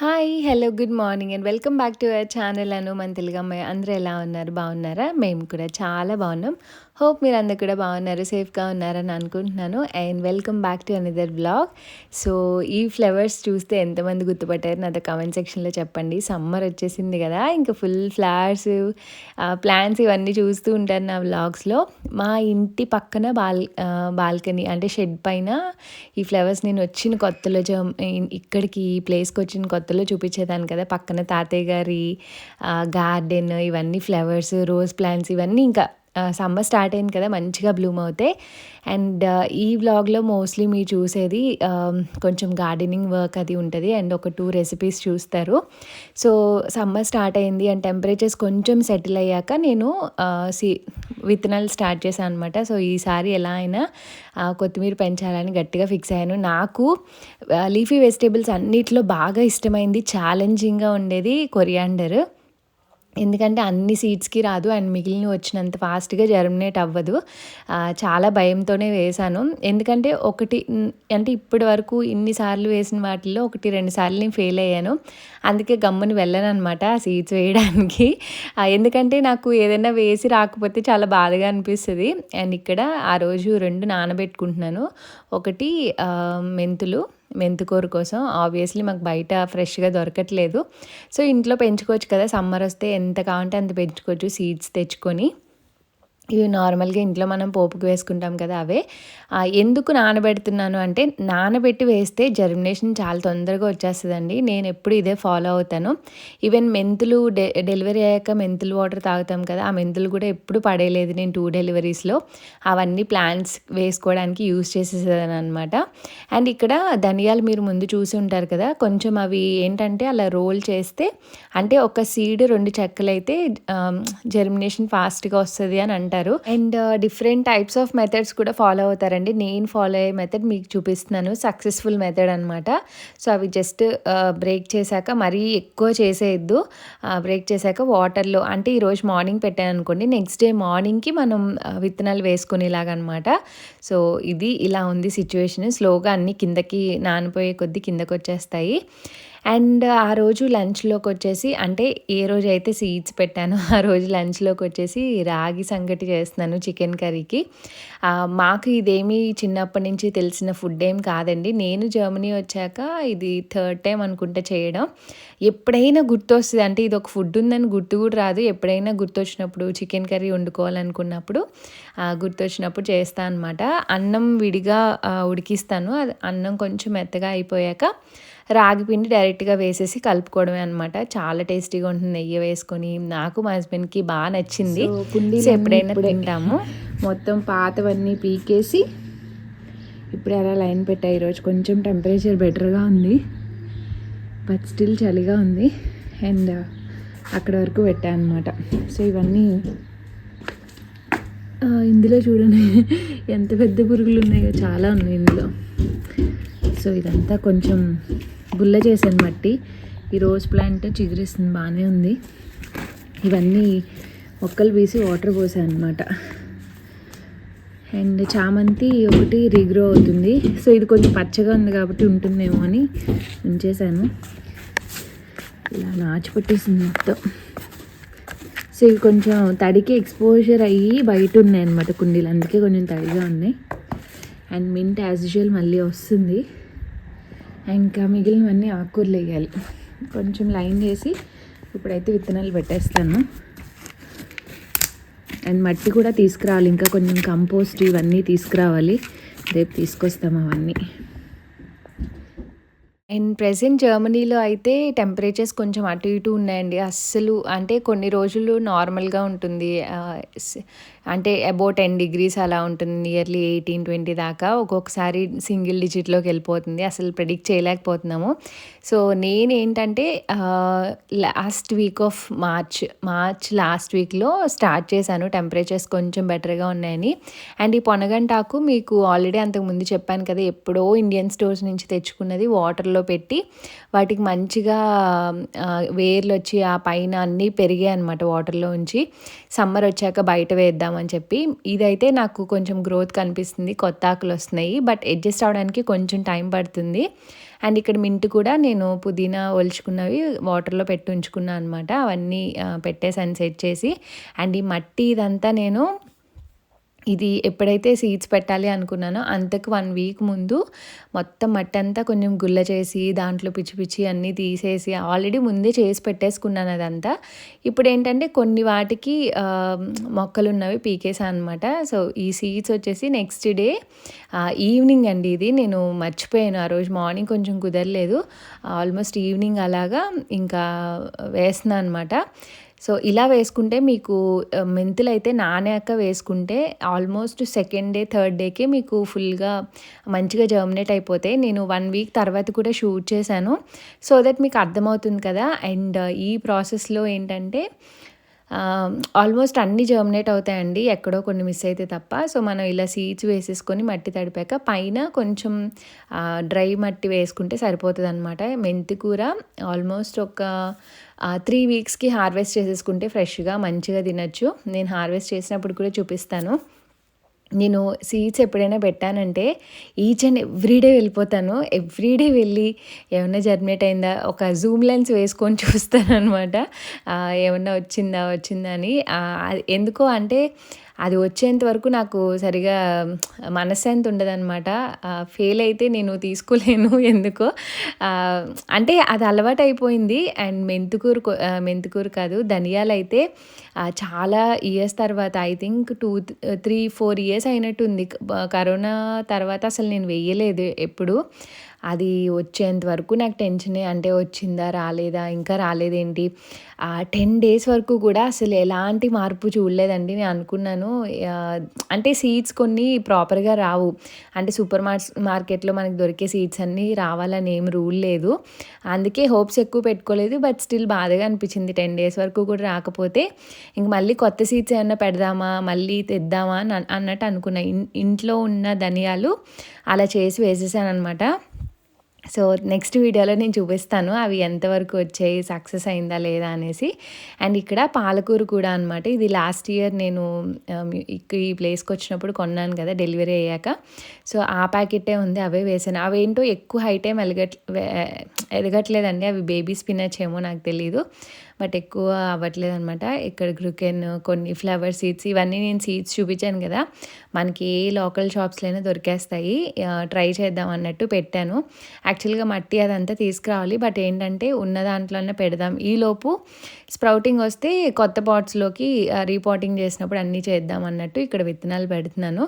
Hi! Hello! Good morning and welcome back to our channel Anu మన తెలుగమ్మాయి. అందరూ ఎలా ఉన్నారు? బాగున్నారా? మేము కూడా చాలా బాగున్నాం. హోప్ మీరందరూ కూడా బాగున్నారు, సేఫ్‌గా ఉన్నారని అనుకుంటున్నాను. And welcome back to another vlog. So, ఈ ఫ్లవర్స్ చూస్తే ఎంతమంది గుర్తుపట్టారు నాతో కామెంట్ సెక్షన్‌లో చెప్పండి. సమ్మర్ వచ్చేసింది కదా! ఇంకా ఫుల్ ఫ్లవర్స్, ప్లాంట్స్ ఇవన్నీ చూస్తూ ఉంటాను నా వ్లాగ్స్‌లో. మా ఇంటి పక్కన బాల్కనీ అంటే షెడ్ పైన ఈ ఫ్లవర్స్ నేను వచ్చిన కొత్తలో ఇక్కడికి ఈ ప్లేస్‌కి వచ్చిన కొత్తలో చూపించేదాన్ని కదా! పక్కన తాతయ్య గారి గార్డెన్ ఇవన్నీ ఫ్లవర్స్, రోజ్ ప్లాంట్స్ ఇవన్నీ ఇంకా సమ్మర్ స్టార్ట్ అయింది కదా! మంచిగా బ్లూమ్ అవుతాయి. అండ్ ఈ వ్లాగ్‌లో మోస్ట్‌లీ మీరు చూసేది కొంచెం గార్డెనింగ్ వర్క్ అది ఉంటది. అండ్ ఒక 2 రెసిపీస్ చూస్తారు. సో, సమ్మర్ స్టార్ట్ అయింది అండ్ టెంపరేచర్స్ కొంచెం సెటిల్ అయ్యాక నేను ఆహ్, సి విత్తనాలు స్టార్ట్ చేశాను అనమాట. సో, ఈసారి ఎలా అయినా కొత్తిమీర పెంచాలని గట్టిగా ఫిక్స్ అయ్యాను. నాకు లీఫీ వెజిటబుల్స్ అన్నిట్లో బాగా ఇష్టమైంది, ఛాలెంజింగ్‌గా ఉండేది కొరియాండర్. ఎందుకంటే అన్ని సీడ్స్‌కి రాదు అండ్ మిగిలినవి వచ్చినంత ఫాస్ట్‌గా జర్మినేట్ అవ్వదు. చాలా భయంతోనే వేశాను. ఎందుకంటే అంటే ఇప్పటి వరకు ఇన్ని సార్లు వేసిన వాటిల్లో 1, 2 సార్లు నేను ఫెయిల్ అయ్యాను. అందుకే గమ్మున వెళ్ళననమాట ఆ సీడ్స్ వేయడానికి. ఎందుకంటే నాకు ఏదైనా వేసి రాకపోతే చాలా బాధగా అనిపిస్తది. అండ్ ఇక్కడ ఆ రోజు 2 నానబెట్టుకుంటున్నాను. ఒకటి మెంతికూర కోసం. ఆబ్వియస్లీ మాకు బయట ఫ్రెష్‌గా దొరకట్లేదు. సో, ఇంట్లో పెంచుకోవచ్చు కదా! సమ్మర్ వస్తే ఎంత కావాలంటే అంత పెంచుకోవచ్చు సీడ్స్ తెచ్చుకొని. ఇవి నార్మల్‌గా ఇంట్లో మనం పోపుకి వేసుకుంటాం కదా! అవే. ఎందుకు నానబెడుతున్నాను అంటే, నానబెట్టి వేస్తే జర్మినేషన్ చాలా తొందరగా వచ్చేస్తదండి. నేనెప్పుడు ఇదే ఫాలో అవుతాను. ఈవెన్ మెంతులు డెలివరీ అయ్యాక మెంతులు వాటర్ తాగుతాం కదా! ఆ మెంతులు కూడా ఎప్పుడు పడేయలేదు నేను 2 డెలివరీస్‌లో. అవన్నీ ప్లాంట్స్ వేసుకోవడానికి యూజ్ చేసేసాననమాట. అండ్ ఇక్కడ ధనియాలు మీరు ముందు చూసి ఉంటారు కదా! కొంచెం అవి ఏంటంటే అలా రోల్ చేస్తే అంటే ఒక సీడ్ 2 చెక్కలైతే జర్మినేషన్ ఫాస్ట్‌గా వస్తది అని అంటారు. And different types of methods కూడా ఫాలో అవుతారండి. నేను ఫాలో అయ్యే మెథడ్ మీకు చూపిస్తున్నాను. సక్సెస్‌ఫుల్ మెథడ్ అనమాట. సో, అవి జస్ట్ బ్రేక్ చేశాక మరీ ఎక్కువ చేసేయొద్దు. బ్రేక్ చేశాక వాటర్‌లో అంటే ఈరోజు మార్నింగ్ పెట్టాననుకోండి, నెక్స్ట్ డే మార్నింగ్‌కి మనం విత్తనాలు వేసుకునేలాగనమాట. సో, ఇలా ఉంది సిట్యుయేషన్. స్లోగా అన్నీ కిందకి నానిపోయే కొద్దీ కిందకొచ్చేస్తాయి. అండ్ ఆ రోజు లంచ్‌లోకొచ్చేసి అంటే ఏ రోజైతే సీడ్స్ పెట్టానో ఆ రోజు లంచ్‌లోకొచ్చేసి రాగి సంగటి చేస్తున్నాను చికెన్ కర్రీకి. మాకు ఇదేమీ చిన్నప్పటి నుంచి తెలిసిన ఫుడ్ ఏం కాదండి. నేను జర్మనీ వచ్చాక ఇది థర్డ్ టైమ్ అనుకుంటా చేయడం. ఎప్పుడైనా గుర్తొస్తది అంటే ఇదొక ఫుడ్ ఉందని గుర్తు కూడా రాదు. ఎప్పుడైనా గుర్తొచ్చినప్పుడు చికెన్ కర్రీ వండుకోవాలనుకున్నప్పుడు గుర్తొచ్చినప్పుడు చేస్తా అనమాట. అన్నం విడిగా ఉడికిస్తాను. అది అన్నం కొంచెం మెత్తగా అయిపోయాక రాగి పిండి డైరెక్ట్‌గా వేసేసి కలుపుకోవడమే అనమాట. చాలా టేస్టీగా ఉంటుంది నెయ్యి వేసుకొని. నాకు మా హస్బెండ్‌కి బా నచ్చింది. సో, ఎప్పుడైనా తింటాము. మొత్తం పాతవన్నీ పీకేసి ఇప్పుడే అలా లైన్ పెట్టా. ఈరోజు కొంచెం టెంపరేచర్ బెటర్‌గా ఉంది. బట్ స్టిల్ చలిగా ఉంది. అండ్ అక్కడి వరకు పెట్టా అనమాట. సో, ఇవన్నీ ఇందులో చూడండి ఎంత పెద్ద పురుగులు ఉన్నాయో, చాలా ఉన్నాయి ఇందులో. సో, ఇదంతా కొంచెం గుల్ల చేశాను మట్టి. ఈ రోజ్ ప్లాంట్ చిగురిస్తుంది, బాగానే ఉంది. ఇవన్నీ మొక్కలు వేసి వాటర్ పోసాను అనమాట. అండ్ చామంతి ఒకటి రీగ్రో అవుతుంది. సో, ఇది కొంచెం పచ్చగా ఉంది కాబట్టి ఉంటుందేమో అని ఉంచేసాను. ఇలా నాచు పట్టేసింది మొత్తం. సో, ఇవి కొంచెం తడికి ఎక్స్పోజర్ అయ్యి బయట ఉన్నాయి అనమాట కుండీలు, అందుకే కొంచెం తడిగా ఉన్నాయి. అండ్ మింట్ యాజ్ యూజువల్ మళ్ళీ వస్తుంది. ఇంకా మిగిలినవన్నీ ఆకుకూరలు వేయాలి. కొంచెం లైన్ చేసి ఇప్పుడైతే విత్తనాలు పెట్టేస్తాను. అండ్ మట్టి కూడా తీసుకురావాలి, ఇంకా కొంచెం కంపోస్ట్ ఇవన్నీ తీసుకురావాలి. రేపు తీసుకొస్తాము అవన్నీ. అండ్ ప్రెజెంట్ జర్మనీలో అయితే టెంపరేచర్స్ కొంచెం అటు ఇటు ఉన్నాయండి. అస్సలు అంటే కొన్ని రోజులు నార్మల్‌గా ఉంటుంది. అంటే అబోవ్ 10 డిగ్రీస్ అలా ఉంటుంది. నియర్లీ 18, 20 దాకా. ఒక్కొక్కసారి సింగిల్ డిజిట్‌లోకి వెళ్ళిపోతుంది. అసలు ప్రెడిక్ట్ చేయలేకపోతున్నాము. సో, నేనేంటంటే last week off March last వీక్‌లో స్టార్ట్ చేశాను. టెంపరేచర్స్ కొంచెం బెటర్‌గా ఉన్నాయని. అండ్ ఈ పొనగంటాకు మీకు ఆల్రెడీ అంతకుముందు చెప్పాను కదా! ఎప్పుడో ఇండియన్ స్టోర్స్ నుంచి తెచ్చుకున్నది. వాటర్‌లో పెట్టి వాటికి మంచిగా వేర్లొచ్చి ఆ పైన అన్నీ పెరిగాయన్నమాట వాటర్‌లో ఉంచి. సమ్మర్ వచ్చాక బయట వేద్దాం వేసుకుందామని చెప్పి. ఇదైతే నాకు కొంచెం గ్రోత్ కనిపిస్తుంది, కొత్త ఆకులు వస్తున్నాయి, బట్ అడ్జస్ట్ అవ్వడానికి కొంచెం టైం పడుతుంది. అండ్ ఇక్కడ మింట్ కూడా నేను పుదీనా ఒలుచుకున్నవి వాటర్లో పెట్టి ఉంచుకున్నాను అనమాట. అవన్నీ పెట్టేసాను సెట్ చేసి. అండ్ ఈ మట్టి ఇదంతా నేను ఇది ఎప్పుడైతే సీడ్స్ పెట్టాలి అనుకున్నానో అంతకు 1 వీక్ ముందు మొత్తం మట్టి అంతా కొంచెం గుల్ల చేసి దాంట్లో పిచ్చి పిచ్చి అన్నీ తీసేసి ఆల్రెడీ ముందే చేసి పెట్టేసుకున్నాను అదంతా. ఇప్పుడు ఏంటంటే కొన్ని వాటికి మొక్కలు ఉన్నవి పీకేసాను అనమాట. సో ఈ సీడ్స్ వచ్చేసి నెక్స్ట్ డే ఈవినింగ్ అండి. ఇది నేను మర్చిపోయాను, ఆ రోజు మార్నింగ్ కొంచెం కుదరలేదు. ఆల్మోస్ట్ ఈవినింగ్ అలాగా ఇంకా వేస్తున్నాను అనమాట. సో ఇలా వేసుకుంటే మీకు మెంతులైతే నానాక వేసుకుంటే almost second day, third decay మీకు ఫుల్గా మంచిగా జర్మినేట్ అయిపోతాయి. నేను 1 వీక్ తర్వాత కూడా షూట్ చేశాను, సో దట్ మీకు అర్థమవుతుంది కదా. అండ్ ఈ ప్రాసెస్లో ఏంటంటే ఆల్మోస్ట్ అన్నీ జర్మినేట్ అవుతాయండి, ఎక్కడో కొన్ని మిస్ అయితే తప్ప. సో మనం ఇలా సీడ్స్ వేసేసుకొని మట్టి తడిపాక పైన కొంచెం డ్రై మట్టి వేసుకుంటే సరిపోతుంది అనమాట. మెంతి కూర ఆల్మోస్ట్ ఒక 3 వీక్స్కి హార్వెస్ట్ చేసేసుకుంటే ఫ్రెష్గా మంచిగా తినచ్చు. నేను హార్వెస్ట్ చేసినప్పుడు కూడా చూపిస్తాను. నేను సీడ్స్ ఎప్పుడైనా పెట్టానంటే ఈచ్ అండ్ ఎవ్రీడే వెళ్ళిపోతాను. ఎవ్రీడే వెళ్ళి ఏమన్నా జర్మినేట్ అయిందా ఒక జూమ్ లెన్స్ వేసుకొని చూస్తానమాట, ఏమన్నా వచ్చిందా అని. ఎందుకో అంటే అది వచ్చేంత వరకు నాకు సరిగా మనశ్శాంతి ఉండదనమాట. ఫెయిల్ అయితే నేను తీసుకోలేను ఎందుకో. అంటే అది అలవాటు అయిపోయింది. అండ్ మెంతికూర కాదు, ధనియాలు అయితే చాలా ఇయర్స్ తర్వాత, ఐ థింక్ 2-3-4 ఇయర్స్ అయినట్టుంది. కరోనా తర్వాత అసలు నేను వెయ్యలేదు ఎప్పుడు. అది వచ్చేంత వరకు నాకు టెన్షనే, అంటే వచ్చిందా రాలేదా, ఇంకా రాలేదేంటి. 10 డేస్ వరకు కూడా అసలు ఎలాంటి మార్పు చూడలేదండి. నేను అనుకున్నాను అంటే సీడ్స్ కొన్ని ప్రాపర్గా రావు, అంటే సూపర్ మార్కెట్లో మనకు దొరికే సీడ్స్ అన్నీ రావాలని ఏం రూల్ లేదు. అందుకే హోప్స్ ఎక్కువ పెట్టుకోలేదు. బట్ స్టిల్ బాధగా అనిపించింది 10 డేస్ వరకు కూడా రాకపోతే. ఇంక మళ్ళీ కొత్త సీడ్స్ ఏమన్నా పెడదామా, మళ్ళీ తెద్దామా అన్నట్టు అనుకున్నా. ఇంట్లో ఉన్న ధనియాలు అలా చేసి వేసేసాను అనమాట. సో నెక్స్ట్ వీడియోలో నేను చూపిస్తాను అవి ఎంతవరకు వచ్చాయి, సక్సెస్ అయిందా లేదా అనేసి. అండ్ ఇక్కడ పాలకూర కూడా అనమాట. ఇది లాస్ట్ ఇయర్ నేను ఈ ప్లేస్కి వచ్చినప్పుడు కొన్నాను కదా డెలివరీ అయ్యాక. సో ఆ ప్యాకెటే ఉంది, అవే వేసాను. అవేంటో ఎక్కువ హైట్ ఏం ఎదగట్లేదండి, అవి బేబీ స్పినచ్ ఏమో నాకు తెలీదు, బట్ ఎక్కువ అవ్వట్లేదు అనమాట. ఇక్కడ గ్లూకెన్, కొన్ని ఫ్లవర్ సీడ్స్, ఇవన్నీ నేను సీడ్స్ చూపించాను కదా, మనకి ఏ లోకల్ షాప్స్లోనే దొరికేస్తాయి. ట్రై చేద్దాం అన్నట్టు పెట్టాను. యాక్చువల్గా మట్టి అదంతా తీసుకురావాలి, బట్ ఏంటంటే ఉన్న దాంట్లోనే పెడదాం, ఈలోపు స్ప్రౌటింగ్ వస్తే కొత్త పాట్స్లోకి రీపాటింగ్ చేసినప్పుడు అన్నీ చేద్దాం అన్నట్టు ఇక్కడ విత్తనాలు పెడుతున్నాను.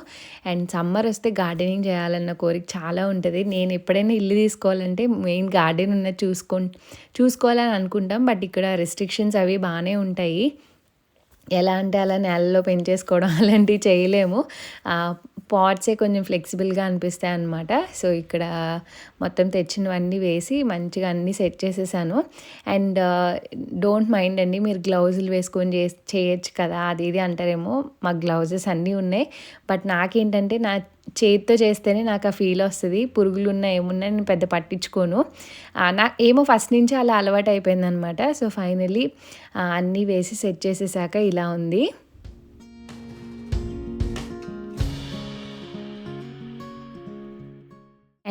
అండ్ సమ్మర్ వస్తే గార్డెనింగ్ చేయాలన్న కోరిక చాలా ఉంటుంది. నేను ఎప్పుడైనా ఇల్లు తీసుకోవాలంటే మెయిన్ గార్డెన్ ఉన్నది చూసుకోవాలని అనుకుంటాం, బట్ ఇక్కడ రెస్ట్రిక్షన్స్ అవి బాగానే ఉంటాయి. ఎలా అంటే అలా నేలలో పెంచేసుకోవడం అలాంటివి చేయలేము. పాట్సే కొంచెం ఫ్లెక్సిబుల్గా అనిపిస్తాయి అన్నమాట. సో ఇక్కడ మొత్తం తెచ్చినవన్నీ వేసి మంచిగా అన్నీ సెట్ చేసేసాను. అండ్ డోంట్ మైండ్ అండి, మీరు గ్లౌజులు వేసుకొని చేయొచ్చు కదా అది ఇది అంటారేమో. మాకు గ్లౌజెస్ అన్నీ ఉన్నాయి, బట్ నాకేంటంటే నా చేతితో చేస్తేనే నాకు ఆ ఫీల్ వస్తుంది. పురుగులు ఉన్నా ఏమున్నా నేను పెద్ద పట్టించుకోను. ఏమో ఫస్ట్ నుంచి అలా అలవాటు అయిపోయిందనమాట. సో ఫైనలీ అన్నీ వేసి సెట్ చేసేసాక ఇలా ఉంది.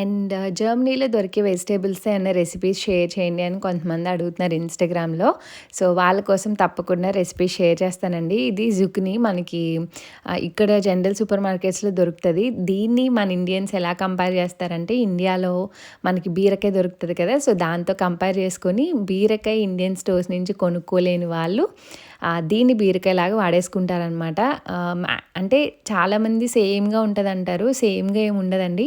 అండ్ జర్మనీలో దొరికే వెజిటేబుల్స్ ఏమైనా రెసిపీస్ షేర్ చేయండి అని కొంతమంది అడుగుతున్నారు ఇన్స్టాగ్రామ్లో. సో వాళ్ళ కోసం తప్పకుండా రెసిపీ షేర్ చేస్తానండి. ఇది జుక్ని మనకి ఇక్కడ జనరల్ సూపర్ మార్కెట్స్లో దొరుకుతుంది. దీన్ని మన ఇండియన్స్ ఎలా కంపేర్ చేస్తారంటే, ఇండియాలో మనకి బీరకాయ దొరుకుతుంది కదా, సో దాంతో కంపేర్ చేసుకొని బీరకాయ ఇండియన్ స్టోర్స్ నుంచి కొనుక్కోలేని వాళ్ళు దీన్ని బీరకాయలాగా వాడేసుకుంటారనమాట. అంటే చాలామంది సేమ్గా ఉంటుంది అంటారు, సేమ్గా ఏమి ఉండదండి.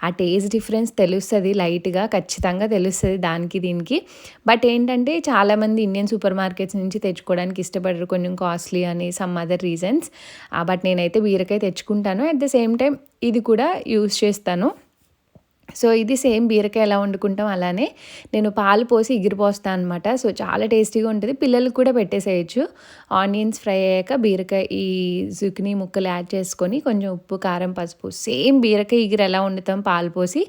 ఆ టేస్ట్ డిఫరెన్స్ తెలుస్తుంది, లైట్గా ఖచ్చితంగా తెలుస్తుంది దానికి దీనికి. బట్ ఏంటంటే చాలామంది ఇండియన్ సూపర్ మార్కెట్స్ నుంచి తెచ్చుకోవడానికి ఇష్టపడరు, కొంచెం కాస్ట్లీ అని సమ్ అదర్ రీజన్స్. బట్ నేనైతే బీరకాయ తెచ్చుకుంటాను, అట్ ద సేమ్ టైం ఇది కూడా యూస్ చేస్తాను. సో ఇది సేమ్ బీరకాయ ఎలా వండుకుంటాం అలానే నేను పాలు పోసి పోస్తాను అనమాట. సో చాలా టేస్టీగా ఉంటుంది, పిల్లలకు కూడా పెట్టేసేయచ్చు. ఆనియన్స్ ఫ్రై అయ్యాక బీరకాయ ఈ జుకినీ ముక్కలు యాడ్ చేసుకొని కొంచెం ఉప్పు కారం పసుపు సేమ్ బీరకాయ ఎలా వండుతాం పాలు పోసి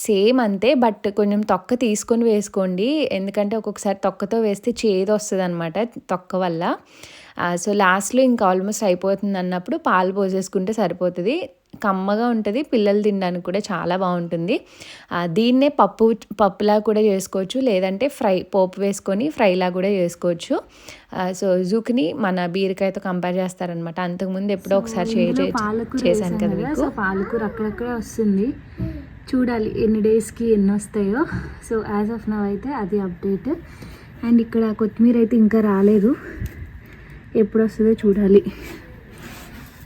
సేమ్ అంతే. బట్ కొంచెం తొక్క తీసుకొని వేసుకోండి, ఎందుకంటే ఒక్కొక్కసారి తొక్కతో వేస్తే చేదు వస్తుంది అనమాట తొక్క వల్ల. సో లాస్ట్లో ఇంకా ఆల్మోస్ట్ అయిపోతుంది అన్నప్పుడు పాలు పోసేసుకుంటే సరిపోతుంది. కమ్మగా ఉంటుంది, పిల్లలు తినడానికి కూడా చాలా బాగుంటుంది. దీన్నే పప్పులా కూడా చేసుకోవచ్చు, లేదంటే పోపు వేసుకొని ఫ్రైలా కూడా చేసుకోవచ్చు. సో జుకిని మన బీరకాయతో కంపేర్ చేస్తారనమాట. అంతకుముందు ఎప్పుడో ఒకసారి చేశాను కదా మీకు. పాలకూర అక్కడక్కడే వస్తుంది, చూడాలి ఎన్ని డేస్కి ఎన్ని వస్తాయో. సో యాజ్ ఆఫ్ నవ్ అయితే అది అప్డేట్. అండ్ ఇక్కడ కొత్తిమీర అయితే ఇంకా రాలేదు, ఎప్పుడు వస్తుందో చూడాలి.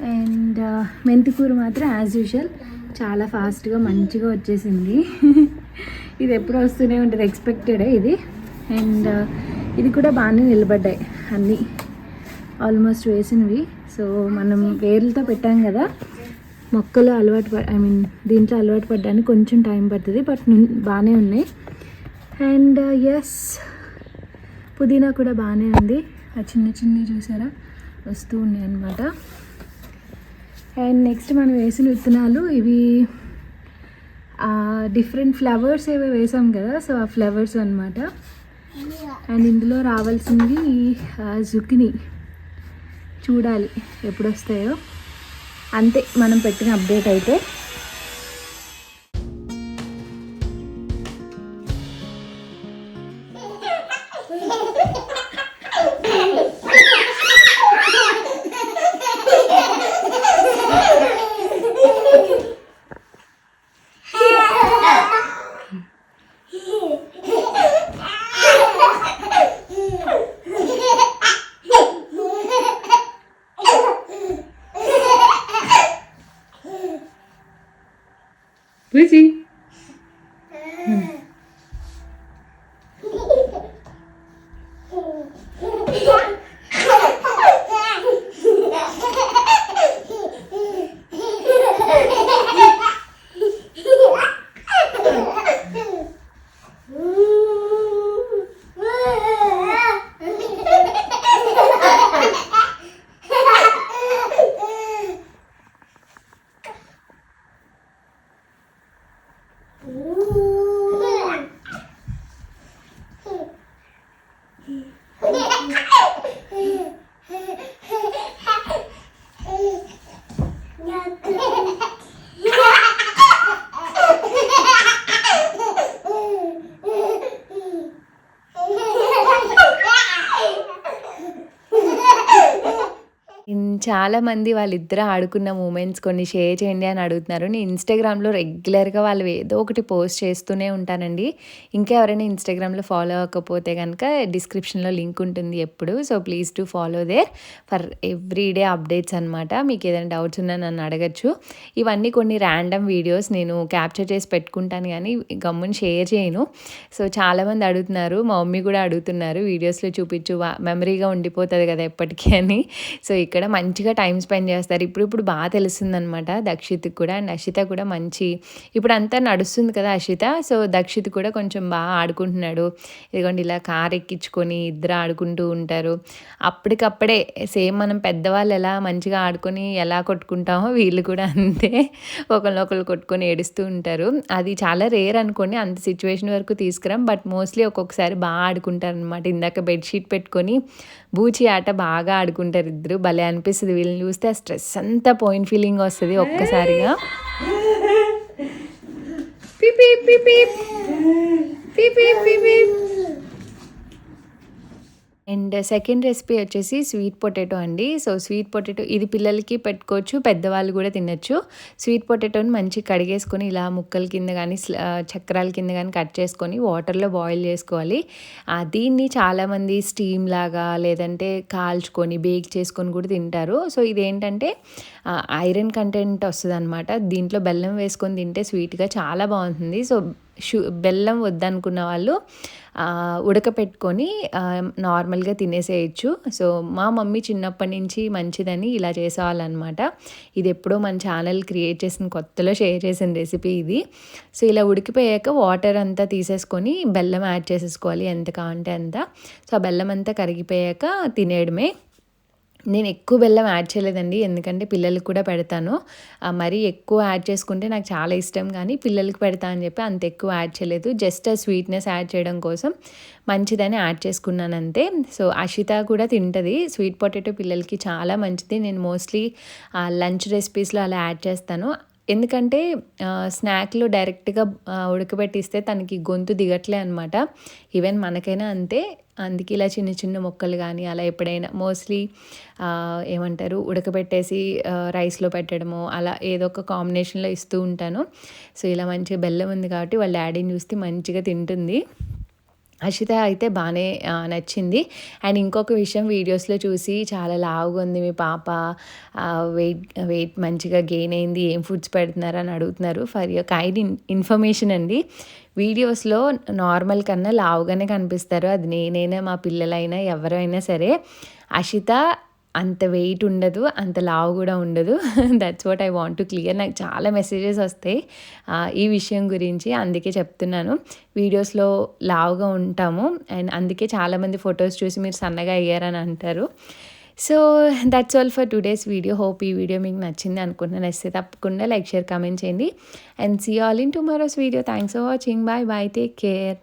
అండ్ మెంతికూర మాత్రం యాజ్ యూజువల్ చాలా ఫాస్ట్గా మంచిగా వచ్చేసింది. ఇది ఎప్పుడు వస్తూనే ఉంటుంది, ఎక్స్పెక్టెడే ఇది. అండ్ ఇది కూడా బాగానే నిలబడ్డాయి అన్నీ ఆల్మోస్ట్ వేసినవి. సో మనం వేర్లతో పెట్టాం కదా, మొక్కలు దీంట్లో అలవాటు పడడానికి కొంచెం టైం పడుతుంది, బట్ బాగానే ఉన్నాయి. అండ్ ఎస్, పుదీనా కూడా బాగానే ఉంది, ఆ చిన్నవి చూసారా వస్తూ ఉన్నాయి అన్నమాట. అండ్ నెక్స్ట్ మనం వేసిన విత్తనాలు ఇవి డిఫరెంట్ ఫ్లవర్స్ ఏవో వేసాం కదా, సో ఆ ఫ్లవర్స్ అన్నమాట. అండ్ ఇందులో రావాల్సింది జుకినీ, చూడాలి ఎప్పుడు వస్తాయో. అంతే మనం పెట్టిన అప్డేట్ అయితే. Busy. చాలామంది వాళ్ళిద్దరూ ఆడుకున్న మూమెంట్స్ కొన్ని షేర్ చేయండి అని అడుగుతున్నారు. నేను ఇన్స్టాగ్రామ్లో రెగ్యులర్గా వాళ్ళు ఏదో ఒకటి పోస్ట్ చేస్తూనే ఉంటానండి. ఇంకా ఎవరైనా ఇన్స్టాగ్రామ్లో ఫాలో అవ్వకపోతే కనుక డిస్క్రిప్షన్లో లింక్ ఉంటుంది ఎప్పుడు. So please to follow there for everyday updates అనమాట. మీకు ఏదైనా డౌట్స్ ఉన్నా నన్ను అడగచ్చు. ఇవన్నీ కొన్ని ర్యాండమ్ వీడియోస్ నేను క్యాప్చర్ చేసి పెట్టుకుంటాను, కానీ గమ్ముని షేర్ చేయను. సో చాలామంది అడుగుతున్నారు, మా మమ్మీ కూడా అడుగుతున్నారు వీడియోస్లో చూపించు, మెమరీగా ఉండిపోతుంది కదా ఎప్పటికీ అని. సో ఇక్కడ మంచిగా టైం స్పెండ్ చేస్తారు. ఇప్పుడు బాగా తెలుస్తుందనమాట దక్షిత్కి కూడా. అండ్ అషిత కూడా ఇప్పుడు అంతా నడుస్తుంది కదా అషిత. సో దక్షిత్ కూడా కొంచెం బాగా ఆడుకుంటున్నాడు. ఇదిగోండి ఇలా కార్ ఎక్కించుకొని ఇద్దరు ఆడుకుంటూ ఉంటారు. అప్పటికప్పుడే సేమ్ మనం పెద్దవాళ్ళు ఎలా మంచిగా ఆడుకొని ఎలా కొట్టుకుంటామో వీళ్ళు కూడా అంతే, ఒకరినొకరు కొట్టుకొని ఏడుస్తూ ఉంటారు. అది చాలా రేర్ అనుకోండి, అంత సిచ్యువేషన్ వరకు తీసుకురాం, బట్ మోస్ట్లీ ఒక్కొక్కసారి బాగా ఆడుకుంటారు అనమాట. ఇందాక బెడ్షీట్ పెట్టుకొని బూచి ఆట బాగా ఆడుకుంటారు ఇద్దరు, భలే అనిపిస్తుంది. వీళ్ళని చూస్తే ఆ స్ట్రెస్ అంతా పోయిన ఫీలింగ్ వస్తుంది ఒక్కసారిగా. అండ్ సెకండ్ రెసిపీ వచ్చేసి స్వీట్ పొటాటో అండి. సో స్వీట్ పొటాటో ఇది పిల్లలకి పెట్టుకోవచ్చు, పెద్దవాళ్ళు కూడా తినచ్చు. స్వీట్ పొటాటోని మంచిగా కడిగేసుకొని ఇలా ముక్కల కింద కానీ చక్రాల కింద కానీ కట్ చేసుకొని వాటర్లో బాయిల్ చేసుకోవాలి. దీన్ని చాలామంది స్టీమ్ లాగా లేదంటే కాల్చుకొని బేక్ చేసుకొని కూడా తింటారు. సో ఇదేంటంటే ఐరన్ కంటెంట్ వస్తుంది అనమాట. దీంట్లో బెల్లం వేసుకొని తింటే స్వీట్గా చాలా బాగుంటుంది. సో బెల్లం వద్దనుకున్న వాళ్ళు ఉడకపెట్టుకొని నార్మల్గా తినేసేయచ్చు. సో మా మమ్మీ చిన్నప్పటి నుంచి మంచిదని ఇలా చేసేవాళ్ళనమాట. ఇది ఎప్పుడో మన ఛానల్ క్రియేట్ చేసిన కొత్తలో షేర్ చేసిన రెసిపీ ఇది. సో ఇలా ఉడికిపోయాక వాటర్ అంతా తీసేసుకొని బెల్లం యాడ్ చేసేసుకోవాలి ఎంత కావాలంటే అంత. సో ఆ బెల్లం అంతా కరిగిపోయాక తినేయడమే. నేను ఎక్కువ బెల్లం యాడ్ చేయలేదండి, ఎందుకంటే పిల్లలకి కూడా పెడతాను. మరీ ఎక్కువ యాడ్ చేసుకుంటే నాకు చాలా ఇష్టం, కానీ పిల్లలకి పెడతా అని చెప్పి అంత ఎక్కువ యాడ్ చేయలేదు. జస్ట్ ఆ స్వీట్నెస్ యాడ్ చేయడం కోసం మంచిదని యాడ్ చేసుకున్నాను అంతే. సో అషిత కూడా తింటుంది. స్వీట్ పొటాటో పిల్లలకి చాలా మంచిది. నేను మోస్ట్లీ లంచ్ రెసిపీస్లో అలా యాడ్ చేస్తాను. ఎందుకంటే స్నాక్లో డైరెక్ట్గా ఉడకబెట్టిస్తే తనకి గొంతు దిగట్లే అనమాట. ఈవెన్ మనకైనా అంతే. అందుకే ఇలా చిన్న చిన్న మొక్కలు కానీ అలా ఎప్పుడైనా మోస్ట్లీ ఏమంటారు ఉడకబెట్టేసి రైస్లో పెట్టడము అలా ఏదో ఒక కాంబినేషన్లో ఇస్తూ ఉంటాను. సో ఇలా మంచిగా బెల్లం ఉంది కాబట్టి వాళ్ళ డాడీని చూస్తే మంచిగా తింటుంది. అషిత అయితే బాగానే నచ్చింది. అండ్ ఇంకొక విషయం, వీడియోస్లో చూసి చాలా లావుగా ఉంది మీ పాప, వెయిట్ మంచిగా గెయిన్ అయింది, ఏం ఫుడ్స్ పెడుతున్నారని అడుగుతున్నారు. ఫర్ యువర్ కైండ్ ఇన్ఫర్మేషన్ అండి, వీడియోస్లో నార్మల్ కన్నా లావుగానే కనిపిస్తారు. అది నేనైనా మా పిల్లలైనా ఎవరైనా సరే. అషిత అంత వెయిట్ ఉండదు, అంత లావు కూడా ఉండదు. That's what I want to clear. నాకు చాలా మెసేజెస్ వస్తాయి ఈ విషయం గురించి, అందుకే చెప్తున్నాను. వీడియోస్లో లావుగా ఉంటాము అండ్ అందుకే చాలామంది ఫొటోస్ చూసి మీరు సన్నగా అయ్యారని అంటారు. So that's all for today's video. Hope ఈ వీడియో మీకు నచ్చింది అనుకుంటున్నాను. నచ్చితే తప్పకుండా లైక్, షేర్, కామెంట్ చేయండి. And see all in tomorrow's video. Thanks for watching. Bye bye, take care.